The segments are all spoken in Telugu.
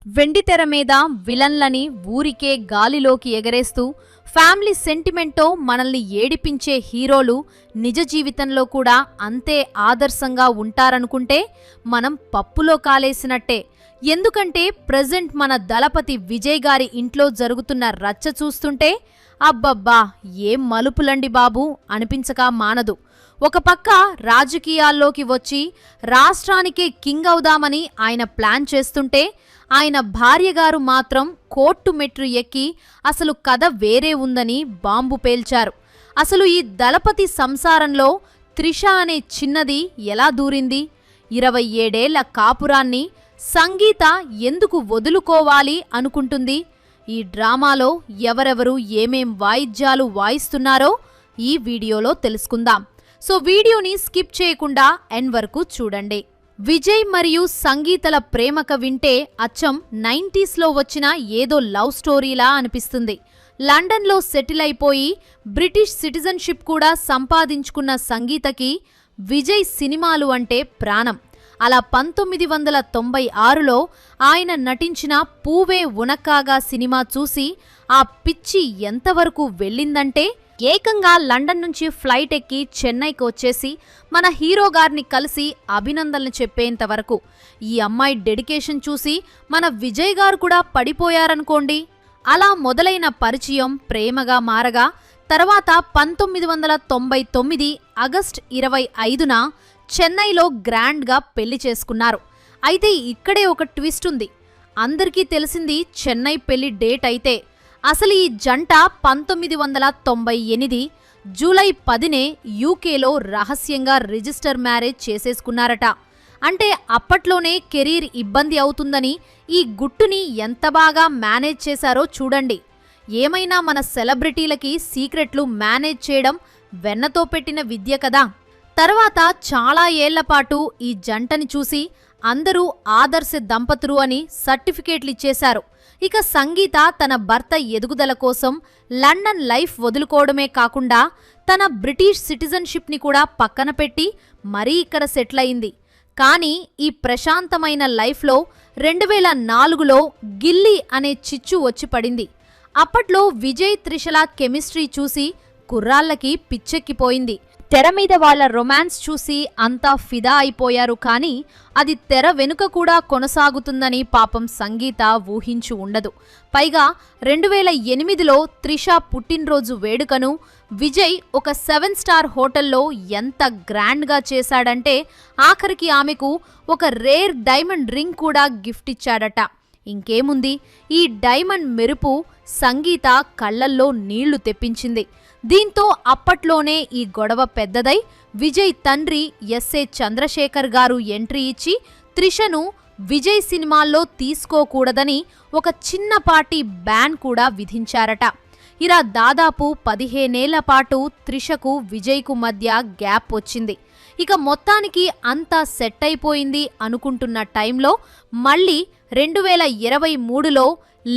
వెండితెర మీద విలన్లని ఊరికే గాలిలోకి ఎగరేస్తూ ఫ్యామిలీ సెంటిమెంట్తో మనల్ని ఏడిపించే హీరోలు నిజ జీవితంలో కూడా అంతే ఆదర్శంగా ఉంటారనుకుంటే మనం పప్పులో కాలేసినట్టే. ఎందుకంటే ప్రెజెంట్ మన దళపతి విజయ్ గారి ఇంట్లో జరుగుతున్న రచ్చ చూస్తుంటే అబ్బబ్బా ఏం మలుపులండి బాబు అనిపించక మానదు. ఒక పక్క రాజకీయాల్లోకి వచ్చి రాష్ట్రానికే కింగ్ అవుదామని ఆయన ప్లాన్ చేస్తుంటే ఆయన భార్యగారు మాత్రం కోర్టు మెట్లు ఎక్కి అసలు కథ వేరే ఉందని బాంబు పేల్చారు. అసలు ఈ దళపతి సంసారంలో త్రిష అనే చిన్నది ఎలా దూరింది? 27 ఏళ్ల కాపురాన్ని సంగీత ఎందుకు వదులుకోవాలి అనుకుంటుంది? ఈ డ్రామాలో ఎవరెవరు ఏమేం వాయిద్యాలు వాయిస్తున్నారో ఈ వీడియోలో తెలుసుకుందాం. సో వీడియోని స్కిప్ చేయకుండా ఎండ్ వరకు చూడండి. విజయ్ మరియు సంగీతల ప్రేమక వింటే అచ్చం 90స్లో వచ్చిన ఏదో లవ్ స్టోరీలా అనిపిస్తుంది. లండన్లో సెటిల్ అయిపోయి బ్రిటిష్ సిటిజన్షిప్ కూడా సంపాదించుకున్న సంగీతకి విజయ్ సినిమాలు అంటే ప్రాణం. అలా 1996లో ఆయన నటించిన పూవే ఉనక్కాగా సినిమా చూసి ఆ పిచ్చి ఎంతవరకు వెళ్ళిందంటే ఏకంగా లండన్ నుంచి ఫ్లైట్ ఎక్కి చెన్నైకి వచ్చేసి మన హీరో గారిని కలిసి అభినందనలు చెప్పేంతవరకు. ఈ అమ్మాయి డెడికేషన్ చూసి మన విజయ్ గారు కూడా పడిపోయారనుకోండి. అలా మొదలైన పరిచయం ప్రేమగా మారగా తర్వాత 1999 ఆగస్టు 25న చెన్నైలో గ్రాండ్గా పెళ్లి చేసుకున్నారు. అయితే ఇక్కడే ఒక ట్విస్ట్ ఉంది. అందరికీ తెలిసింది చెన్నై పెళ్లి డేట్ అయితే అసలు ఈ జంట 1998 జూలై 10నే యూకేలో రహస్యంగా రిజిస్టర్ మ్యారేజ్ చేసేసుకున్నారట. అంటే అప్పట్లోనే కెరీర్ ఇబ్బంది అవుతుందని ఈ గుట్టుని ఎంత బాగా మేనేజ్ చేశారో చూడండి. ఏమైనా మన సెలబ్రిటీలకి సీక్రెట్లు మేనేజ్ చేయడం వెన్నతో పెట్టిన విద్య కదా. తర్వాత చాలా ఏళ్లపాటు ఈ జంటని చూసి అందరూ ఆదర్శ దంపతులు అని సర్టిఫికేట్లు ఇచ్చేశారు. ఇక సంగీత తన భర్త ఎదుగుదల కోసం లండన్ లైఫ్ వదులుకోవడమే కాకుండా తన బ్రిటిష్ సిటిజన్షిప్ని కూడా పక్కన పెట్టి మరీ ఇక్కడ సెటిల్ అయింది. కానీ ఈ ప్రశాంతమైన లైఫ్లో 2004లో గిల్లీ అనే చిచ్చు వచ్చి పడింది. అప్పట్లో విజయ్ త్రిషల కెమిస్ట్రీ చూసి కుర్రాళ్ళకి పిచ్చెక్కిపోయింది. తెర మీద వాళ్ల రొమాన్స్ చూసి అంతా ఫిదా అయిపోయారు. కానీ అది తెర వెనుక కూడా కొనసాగుతుందని పాపం సంగీత ఊహించి ఉండదు. పైగా 2008లో త్రిష పుట్టినరోజు వేడుకను విజయ్ ఒక 7 స్టార్ హోటల్లో ఎంత గ్రాండ్గా చేశాడంటే ఆఖరికి ఆమెకు ఒక రేర్ డైమండ్ రింగ్ కూడా గిఫ్ట్ ఇచ్చాడట. ఇంకేముంది, ఈ డైమండ్ మెరుపు సంగీత కళ్లల్లో నీళ్లు తెప్పించింది. దీంతో అప్పట్లోనే ఈ గొడవ పెద్దదై విజయ్ తండ్రి ఎస్ఏ చంద్రశేఖర్ గారు ఎంట్రీ ఇచ్చి త్రిషను విజయ్ సినిమాల్లో తీసుకోకూడదని ఒక చిన్నపాటి బ్యాన్ కూడా విధించారట. ఇలా దాదాపు 15 ఏళ్ల పాటు త్రిషకు విజయ్కు మధ్య గ్యాప్ వచ్చింది. ఇక మొత్తానికి అంతా సెట్ అయిపోయింది అనుకుంటున్న టైంలో మళ్ళీ 2023లో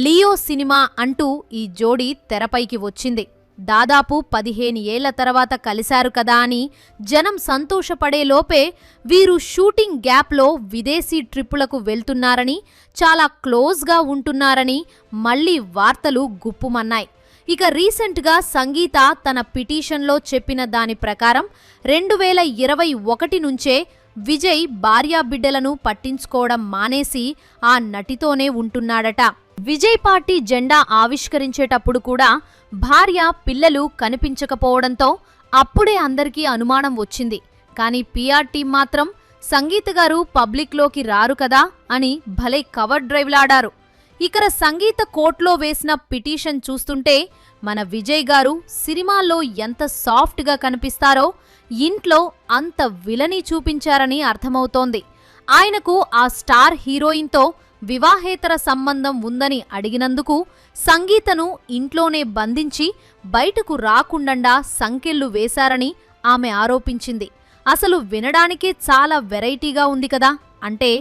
లియో సినిమా అంటూ ఈ జోడీ తెరపైకి వచ్చింది. దాదాపు 15 ఏళ్ల తర్వాత కలిశారు కదా అని జనం సంతోషపడేలోపే వీరు షూటింగ్ గ్యాప్లో విదేశీ ట్రిప్పులకు వెళ్తున్నారని, చాలా క్లోజ్గా ఉంటున్నారని మళ్లీ వార్తలు గుప్పుమన్నాయి. ఇక రీసెంట్గా సంగీత తన పిటిషన్లో చెప్పిన దాని ప్రకారం 2021 నుంచే విజయ్ భార్యాబిడ్డలను పట్టించుకోవడం మానేసి ఆ నటితోనే ఉంటున్నాడట. విజయ్ పార్టీ జెండా ఆవిష్కరించేటప్పుడు కూడా భార్య పిల్లలు కనిపించకపోవడంతో అప్పుడే అందరికీ అనుమానం వచ్చింది. కానీ పిఆర్ టీం మాత్రం సంగీత గారు పబ్లిక్లోకి రారు కదా అని భలే కవర్ డ్రైవ్లాడారు. ఇక్కడ సంగీత కోర్టులో వేసిన పిటిషన్ చూస్తుంటే మన విజయ్ గారు సినిమాల్లో ఎంత సాఫ్ట్గా కనిపిస్తారో ఇంట్లో అంత విలని చూపించారని అర్థమవుతోంది. ఆయనకు ఆ స్టార్ హీరోయిన్తో వివాహేతర సంబంధం ఉందని అడిగినందుకు సంగీతను ఇంట్లోనే బంధించి బయటకు రాకుండండా సంకెళ్లు వేశారని ఆమె ఆరోపించింది. అసలు వినడానికే చాలా వెరైటీగా ఉంది కదా. అంటే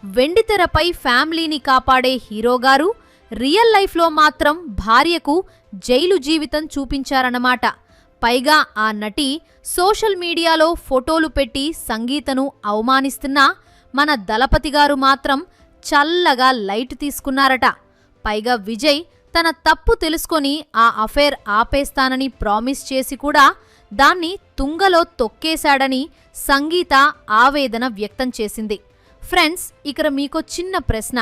వెండితెరపై ఫ్యామిలీని కాపాడే హీరోగారు రియల్ లైఫ్లో మాత్రం భార్యకు జైలు జీవితం చూపించారన్నమాట. పైగా ఆ నటి సోషల్ మీడియాలో ఫోటోలు పెట్టి సంగీతను అవమానిస్తున్నా మన దళపతిగారు మాత్రం చల్లగా లైట్ తీసుకున్నారట. పైగా విజయ్ తన తప్పు తెలుసుకొని ఆ అఫైర్ ఆపేస్తానని ప్రామిస్ చేసి కూడా దాన్ని తుంగలో తొక్కేశాడని సంగీత ఆవేదన వ్యక్తం చేసింది. ఫ్రెండ్స్, ఇక్కడ మీకో చిన్న ప్రశ్న.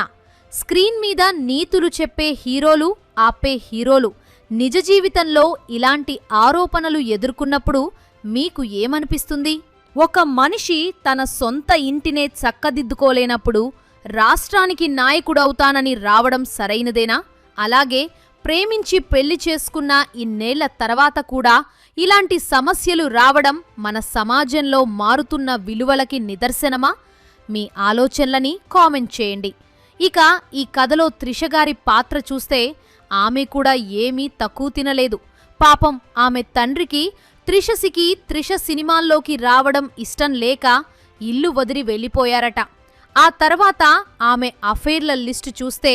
స్క్రీన్ మీద నీతులు చెప్పే హీరోలు, ఆపే హీరోలు నిజ జీవితంలో ఇలాంటి ఆరోపణలు ఎదుర్కొన్నప్పుడు మీకు ఏమనిపిస్తుంది? ఒక మనిషి తన సొంత ఇంటినే చక్కదిద్దుకోలేనప్పుడు రాష్ట్రానికి నాయకుడవుతానని రావడం సరైనదేనా? అలాగే ప్రేమించి పెళ్లి చేసుకున్న ఇన్నేళ్ల తర్వాత కూడా ఇలాంటి సమస్యలు రావడం మన సమాజంలో మారుతున్న విలువలకి నిదర్శనమా? మీ ఆలోచనలని కామెంట్ చేయండి. ఇక ఈ కథలో త్రిషగారి పాత్ర చూస్తే ఆమె కూడా ఏమీ తక్కువ తినలేదు. పాపం ఆమె తండ్రికి త్రిష సినిమాల్లోకి రావడం ఇష్టం లేక ఇల్లు వదిలి వెళ్ళిపోయారట. ఆ తర్వాత ఆమె అఫైర్ల లిస్టు చూస్తే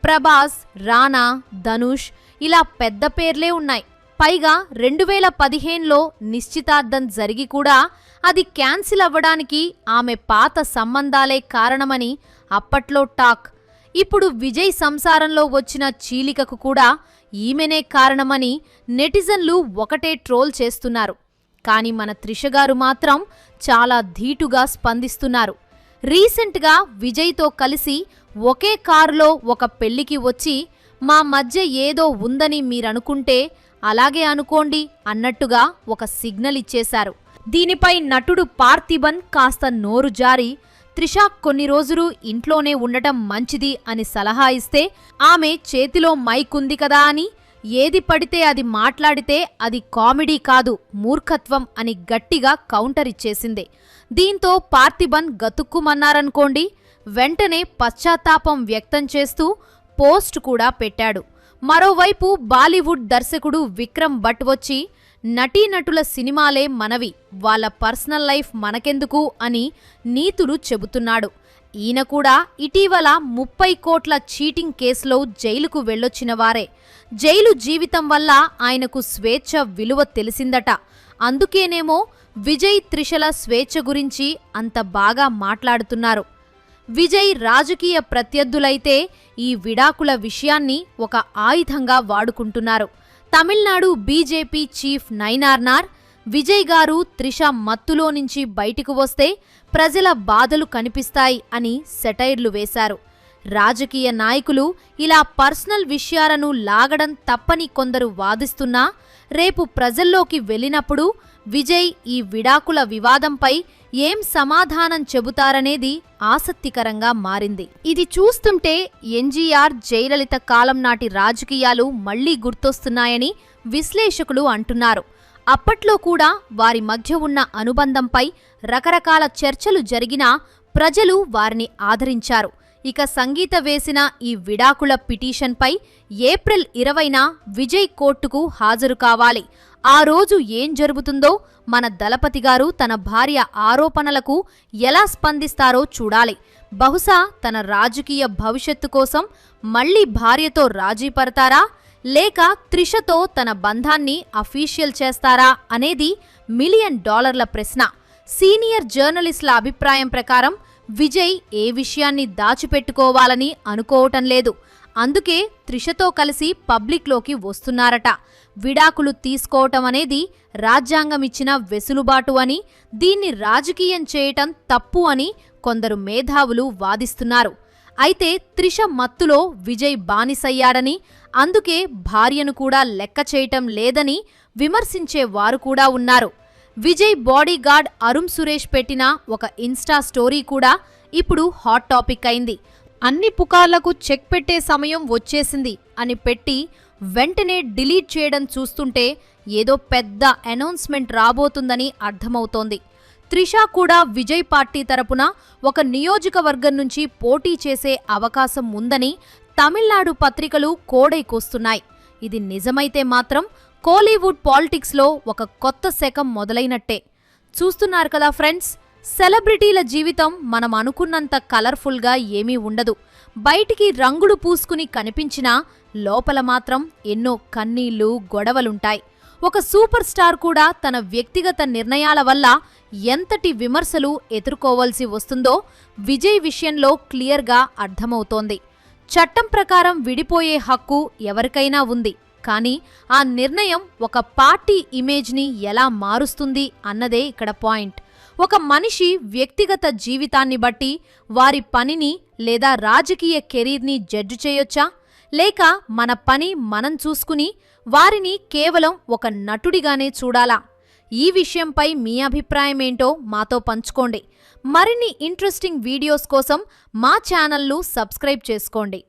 ప్రభాస్, రానా, ధనుష్ ఇలా పెద్ద పేర్లే ఉన్నాయి. పైగా 2015లో నిశ్చితార్థం జరిగి కూడా అది క్యాన్సిల్ అవ్వడానికి ఆమె పాత సంబంధాలే కారణమని అప్పట్లో టాక్. ఇప్పుడు విజయ్ సంసారంలో వచ్చిన చీలికకు కూడా ఈమెనే కారణమని నెటిజన్లు ఒకటే ట్రోల్ చేస్తున్నారు. కాని మన త్రిషగారు మాత్రం చాలా ధీటుగా స్పందిస్తున్నారు. రీసెంట్గా విజయ్తో కలిసి ఒకే కారులో ఒక పెళ్లికి వచ్చి మా మధ్య ఏదో ఉందని మీరనుకుంటే అలాగే అనుకోండి అన్నట్టుగా ఒక సిగ్నల్ ఇచ్చేశారు. దీనిపై నటుడు పార్థిబన్ కాస్త నోరు జారి త్రిష కొన్ని రోజులు ఇంట్లోనే ఉండటం మంచిది అని సలహా ఇస్తే ఆమె చేతిలో మైక్ ఉంది కదా అని ఏది పడితే అది మాట్లాడితే అది కామెడీ కాదు, మూర్ఖత్వం అని గట్టిగా కౌంటర్ ఇచ్చేసింది. దీంతో పార్థిబన్ గతుక్కుమన్నారనుకోండి. వెంటనే పశ్చాత్తాపం వ్యక్తం చేస్తూ పోస్ట్ కూడా పెట్టాడు. మరోవైపు బాలీవుడ్ దర్శకుడు విక్రమ్ భట్ వచ్చి నటీనటుల సినిమాలే మనవి, వాళ్ళ పర్సనల్ లైఫ్ మనకెందుకు అని నీతులు చెబుతున్నాడు. ఈయన కూడా ఇటీవల 30 కోట్ల చీటింగ్ కేసులో జైలుకు వెళ్ళొచ్చిన వారే. జైలు జీవితం వల్ల ఆయనకు స్వేచ్ఛ విలువ తెలిసిందట. అందుకేనేమో విజయ్, త్రిషల స్వేచ్ఛ గురించి అంత బాగా మాట్లాడుతున్నారు. విజయ్ రాజకీయ ప్రత్యర్థులైతే ఈ విడాకుల విషయాన్ని ఒక ఆయుధంగా వాడుకుంటున్నారు. తమిళనాడు బీజేపీ చీఫ్ నైనార్నార్ విజయ్ గారు త్రిష మత్తులో నుంచి బయటికి వస్తే ప్రజల బాధలు కనిపిస్తాయి అని సెటైర్లు వేశారు. రాజకీయ నాయకులు ఇలా పర్సనల్ విషయాలను లాగడం తప్పని కొందరు వాదిస్తున్నా రేపు ప్రజల్లోకి వెళ్ళినప్పుడు విజయ్ ఈ విడాకుల వివాదంపై ఏం సమాధానం చెబుతారనేది ఆసక్తికరంగా మారింది. ఇది చూస్తుంటే ఎన్టీఆర్, జయలలిత కాలం నాటి రాజకీయాలు మళ్లీ గుర్తొస్తున్నాయని విశ్లేషకులు అంటున్నారు. అప్పట్లో కూడా వారి మధ్య ఉన్న అనుబంధంపై రకరకాల చర్చలు జరిగినా ప్రజలు వారిని ఆదరించారు. ఇక సంగీత వేసిన ఈ విడాకుల పిటిషన్పై ఏప్రిల్ 20న విజయ్ కోర్టుకు హాజరు కావాలి. ఆ రోజు ఏం జరుగుతుందో, మన దళపతి గారు తన భార్య ఆరోపణలకు ఎలా స్పందిస్తారో చూడాలి. బహుశా తన రాజకీయ భవిష్యత్తు కోసం మళ్లీ భార్యతో రాజీ పడతారా, లేక త్రిషతో తన బంధాన్ని అఫీషియల్ చేస్తారా అనేది $1 మిలియన్ ప్రశ్న. సీనియర్ జర్నలిస్టుల అభిప్రాయం ప్రకారం విజయ్ ఏ విషయాన్ని దాచిపెట్టుకోవాలని అనుకోవటం లేదు. అందుకే త్రిషతో కలిసి పబ్లిక్లోకి వస్తున్నారట. విడాకులు తీసుకోవటం అనేది రాజ్యాంగమిచ్చిన వెసులుబాటు అని, దీన్ని రాజకీయం చేయటం తప్పు అని కొందరు మేధావులు వాదిస్తున్నారు. అయితే త్రిష మత్తులో విజయ్ బానిసయ్యాడని, అందుకే భార్యను కూడా లెక్క చేయటం లేదని విమర్శించే వారు కూడా ఉన్నారు. విజయ్ బాడీగార్డ్ అరుణ్ సురేష్ పెట్టిన ఒక ఇన్స్టా స్టోరీ కూడా ఇప్పుడు హాట్ టాపిక్ అయింది. అన్ని పుకార్లకు చెక్ పెట్టే సమయం వచ్చేసింది అని పెట్టి వెంటనే డిలీట్ చేయడం చూస్తుంటే ఏదో పెద్ద అనౌన్స్మెంట్ రాబోతుందని అర్థమవుతోంది. త్రిష కూడా విజయ్ పార్టీ తరపున ఒక నియోజకవర్గం నుంచి పోటీ చేసే అవకాశం ఉందని తమిళనాడు పత్రికలు కోడైకొస్తున్నాయి. ఇది నిజమైతే మాత్రం కోలీవుడ్ పాలిటిక్స్లో ఒక కొత్త శకం మొదలైనట్టే. చూస్తున్నారు కదా ఫ్రెండ్స్, సెలబ్రిటీల జీవితం మనం అనుకున్నంత కలర్ఫుల్గా ఏమీ ఉండదు. బయటికి రంగులు పూసుకుని కనిపించినా లోపల మాత్రం ఎన్నో కన్నీళ్లు, గొడవలుంటాయి. ఒక సూపర్ స్టార్ కూడా తన వ్యక్తిగత నిర్ణయాల వల్ల ఎంతటి విమర్శలు ఎదుర్కోవాల్సి వస్తుందో విజయ్ విషయంలో క్లియర్గా అర్థమవుతోంది. చట్టం ప్రకారం విడిపోయే హక్కు ఎవరికైనా ఉంది, కానీ ఆ నిర్ణయం ఒక పార్టీ ఇమేజ్ని ఎలా మారుస్తుంది అన్నదే ఇక్కడ పాయింట్. ఒక మనిషి వ్యక్తిగత జీవితాన్ని బట్టి వారి పనిని లేదా రాజకీయ కెరీర్ని జడ్జి చేయొచ్చా, లేక మన పని మనం చూసుకుని వారిని కేవలం ఒక నటుడిగానే చూడాలా? ఈ విషయంపై మీ అభిప్రాయమేంటో మాతో పంచుకోండి. మరిన్ని ఇంట్రెస్టింగ్ వీడియోస్ కోసం మా ఛానల్ను సబ్స్క్రైబ్ చేసుకోండి.